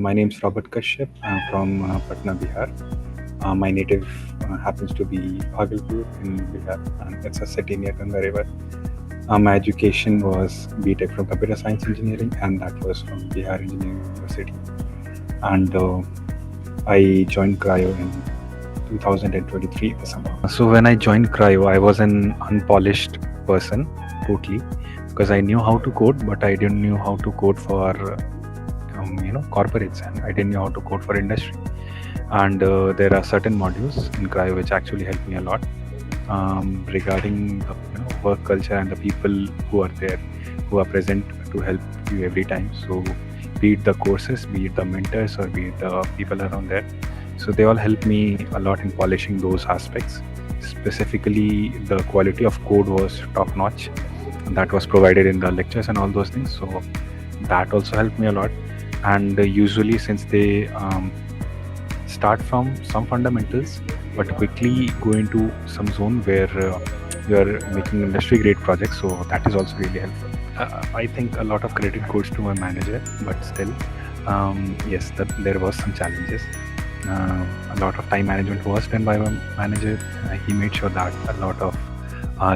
My name is Robert Kashyap. I'm from Patna, Bihar. My native happens to be Bhagalpur in Bihar, and it's a city near Ganga River. My education was BTech from Computer Science Engineering, and that was from Bihar Engineering University. And I joined Cryo in 2023 December. So when I joined Cryo, I was an unpolished person totally because I knew how to code, but I didn't know how to code for corporates, and I didn't know how to code for industry. And there are certain modules in Cryo which actually helped me a lot regarding the work culture and the people who are there, who are present to help you every time. So be it the courses, be it the mentors, or be it the people around there. So they all help me a lot in polishing those aspects. Specifically, the quality of code was top notch. That was provided in the lectures and all those things. So that also helped me a lot. And usually, since they start from some fundamentals, but quickly go into some zone where you are making industry grade projects, so that is also really helpful. I think a lot of credit goes to my manager, but still, yes, there was some challenges. A lot of time management was done by my manager. He made sure that a lot of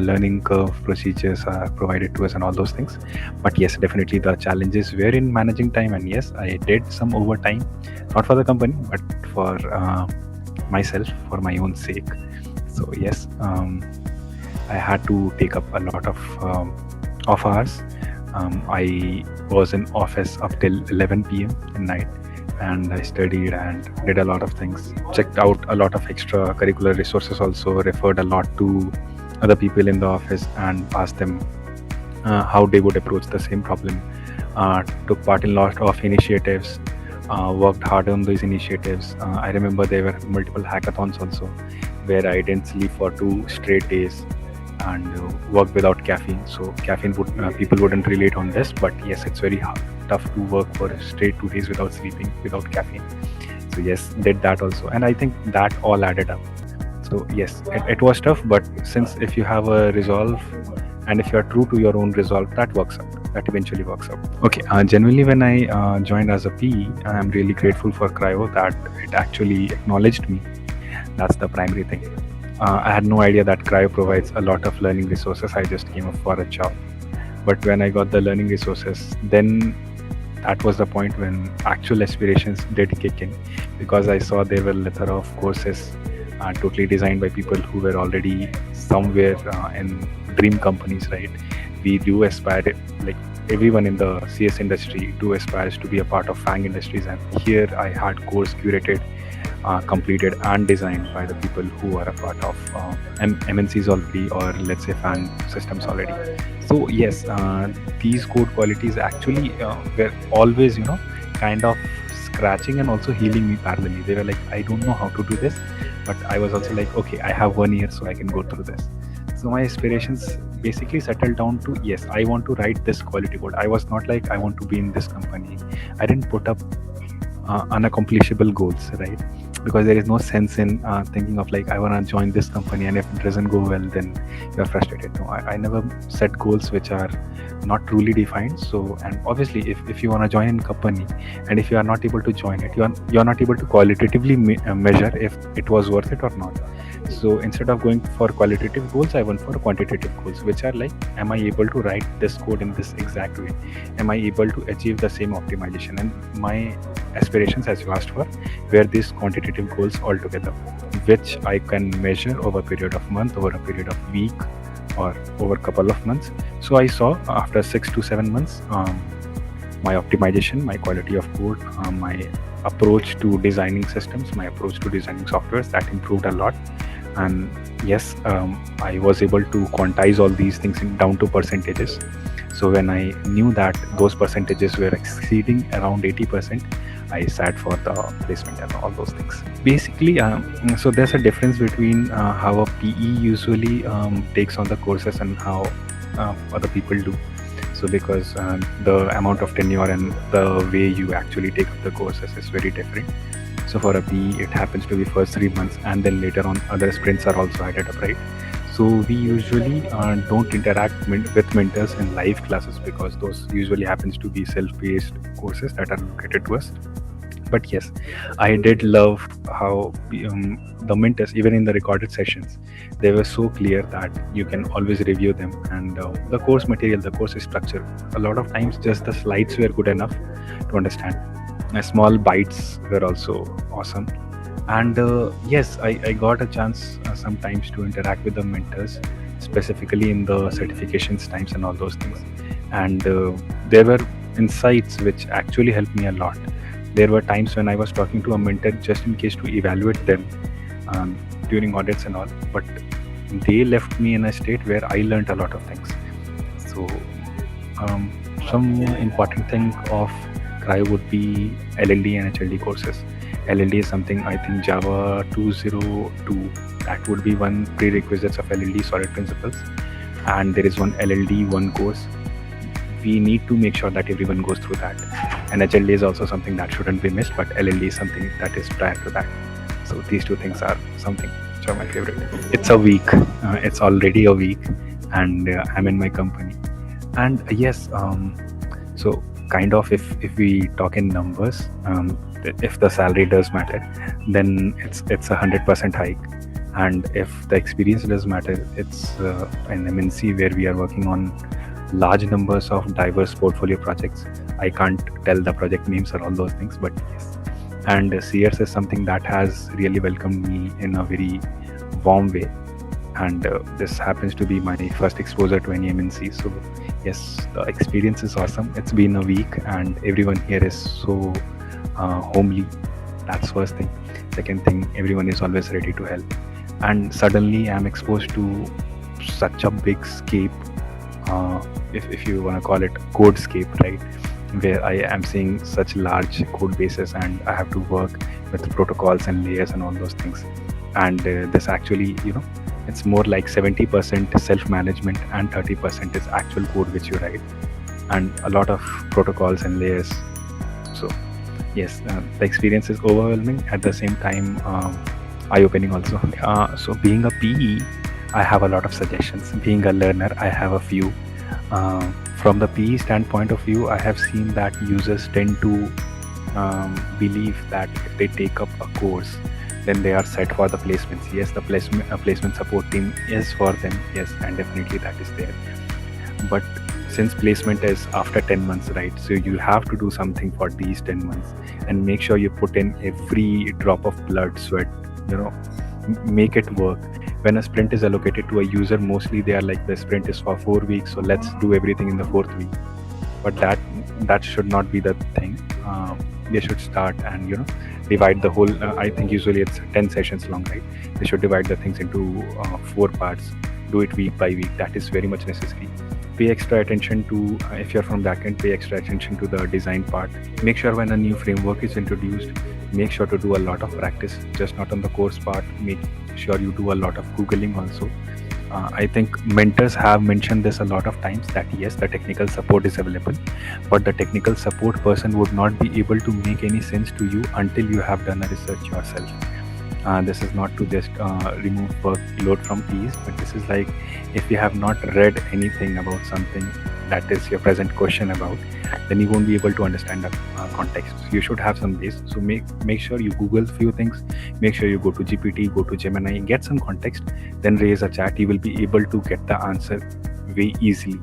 learning curve procedures are provided to us and all those things. But yes, definitely the challenges were in managing time, and yes, I did some overtime, not for the company, but for myself, for my own sake. So yes, I had to take up a lot of off hours. I was in office up till 11 p.m. in night, and I studied and did a lot of things. Checked out a lot of extracurricular resources also, referred a lot to other people in the office and asked them how they would approach the same problem. Took part in lot of initiatives, worked hard on those initiatives. I remember there were multiple hackathons also, where I didn't sleep for 2 straight days and worked without caffeine. So caffeine people wouldn't relate on this, but yes, it's very tough to work for straight 2 days without sleeping, without caffeine. So yes, did that also, and I think that all added up. So yes, it was tough, but since if you have a resolve and if you are true to your own resolve, that works out. That eventually works out. Okay, genuinely, when I joined as a PE, I am really grateful for Cryo that it actually acknowledged me. That's the primary thing. I had no idea that Cryo provides a lot of learning resources. I just came up for a job. But when I got the learning resources, then that was the point when actual aspirations did kick in, because I saw there were a little of courses totally designed by people who were already somewhere in dream companies, right? We do aspire, like everyone in the CS industry do aspires to be a part of FANG industries, and here I had course curated, completed and designed by the people who are a part of MNCs already, or let's say FANG systems already. So yes, these code qualities actually were always, kind of scratching and also healing me parallelly. They were like, I don't know how to do this, but I was also like, okay, I have 1 year, so I can go through this. So my aspirations basically settled down to, yes, I want to write this quality code. I was not like, I want to be in this company. I didn't put up unaccomplishable goals, right? Because there is no sense in thinking of like, I want to join this company, and if it doesn't go well, then you're frustrated. No, I never set goals which are not truly defined. So, and obviously, if you want to join a company, and if you are not able to join it, you are not able to qualitatively measure if it was worth it or not. So instead of going for qualitative goals, I went for quantitative goals, which are like, am I able to write this code in this exact way? Am I able to achieve the same optimization? And my aspirations, as you asked for, were these quantitative goals altogether, which I can measure over a period of month, over a period of week, or over a couple of months. So I saw after 6 to 7 months, my optimization, my quality of code, my approach to designing systems, my approach to designing softwares, that improved a lot. And yes, I was able to quantize all these things down to percentages. So when I knew that those percentages were exceeding around 80%, I sat for the placement and all those things. Basically, so there's a difference between how a PE usually takes on the courses and how other people do. So because the amount of tenure and the way you actually take up the courses is very different. So for a PE, it happens to be first 3 months, and then later on other sprints are also added up, right? So we usually don't interact with mentors in live classes, because those usually happens to be self-paced courses that are located to us. But yes, I did love how the mentors, even in the recorded sessions, they were so clear that you can always review them. And the course material, the course structure, a lot of times just the slides were good enough to understand. Small bites were also awesome. And yes, I got a chance sometimes to interact with the mentors, specifically in the certifications times and all those things. And there were insights which actually helped me a lot. There were times when I was talking to a mentor just in case to evaluate them um, during audits and all, but they left me in a state where I learned a lot of things. So um, some important thing of Cryo would be LLD and HLD courses. LLD is something I think Java 202. That would be one prerequisites of LLD solid principles, and there is one LLD one course. We need to make sure that everyone goes through that. And HLD is also something that shouldn't be missed, but LLD is something that is prior to that. So these two things are something which are my favorite. It's a week. It's already a week, and I'm in my company. And yes, so kind of if we talk in numbers, if the salary does matter, then it's 100% hike. And if the experience does matter, it's an MNC where we are working on large numbers of diverse portfolio projects. I can't tell the project names or all those things, but yes. And CS is something that has really welcomed me in a very warm way. And this happens to be my first exposure to any MNC. So yes, the experience is awesome. It's been a week, and everyone here is so homely. That's first thing. Second thing, everyone is always ready to help. And suddenly, I'm exposed to such a big scape, if you want to call it codescape, right? Where I am seeing such large code bases, and I have to work with protocols and layers and all those things. And this actually, it's more like 70% self-management and 30% is actual code which you write, and a lot of protocols and layers. So yes, the experience is overwhelming, at the same time eye-opening also. So being a PE, I have a lot of suggestions. Being a learner, I have a few. From the PE standpoint of view, I have seen that users tend to believe that if they take up a course, then they are set for the placements. Yes, the placement support team is for them. Yes, and definitely that is there. But since placement is after 10 months, right? So you have to do something for these 10 months and make sure you put in every drop of blood, sweat, make it work. When a sprint is allocated to a user, mostly they are like, the sprint is for 4 weeks, so let's do everything in the fourth week. But that should not be the thing. They should start and divide the whole. I think usually it's 10 sessions long, right? They should divide the things into 4 parts. Do it week by week. That is very much necessary. Pay extra attention to, if you're from backend, pay extra attention to the design part. Make sure when a new framework is introduced, make sure to do a lot of practice, just not on the course part. Make sure you do a lot of Googling also. I think mentors have mentioned this a lot of times, that yes, the technical support is available, but the technical support person would not be able to make any sense to you until you have done a research yourself. This is not to just remove workload from PEs, but this is like, if you have not read anything about something that is your present question about, then you won't be able to understand the context. So you should have some base. So make sure you Google few things. Make sure you go to GPT, go to Gemini, get some context, then raise a chat. You will be able to get the answer way easily.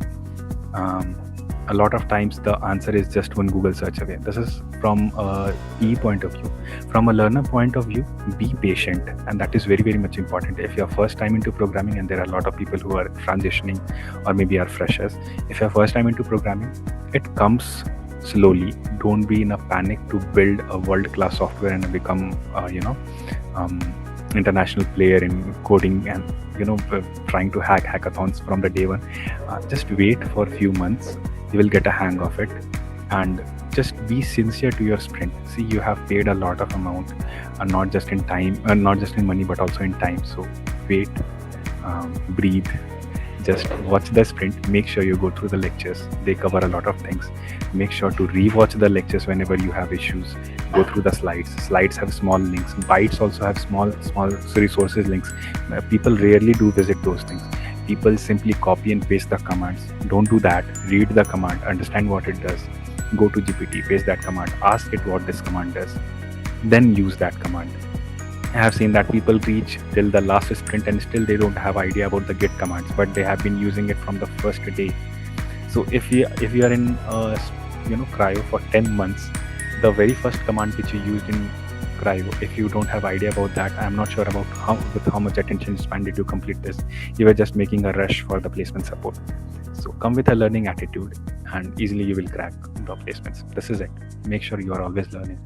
A lot of times the answer is just one Google search away. This is from a E point of view. From a learner point of view, be patient, and that is very, very much important. If you're first time into programming, and there are a lot of people who are transitioning or maybe are freshers, if you're first time into programming, it comes slowly. Don't be in a panic to build a world-class software and become international player in coding and trying to hack hackathons from the day one. Just wait for a few months. You will get a hang of it, and just be sincere to your sprint. See, you have paid a lot of amount, and not just in time, not just in money, but also in time. So wait, breathe, just watch the sprint. Make sure you go through the lectures. They cover a lot of things. Make sure to rewatch the lectures whenever you have issues. Go through the slides. Slides have small links. Bytes also have small resources links. People rarely do visit those things. People simply copy and paste the commands. Don't do that. Read the command, understand what it does. Go to GPT, paste that command, ask it what this command does. then use that command. I have seen that people reach till the last sprint and still they don't have idea about the git commands, but they have been using it from the first day. So if you are in cryo for 10 months, the very first command which you used in cryo, if you don't have idea about that, I'm not sure about how much attention span did you complete this. You were just making a rush for the placement support. So come with a learning attitude and easily you will crack the placements. This is it. Make sure you are always learning.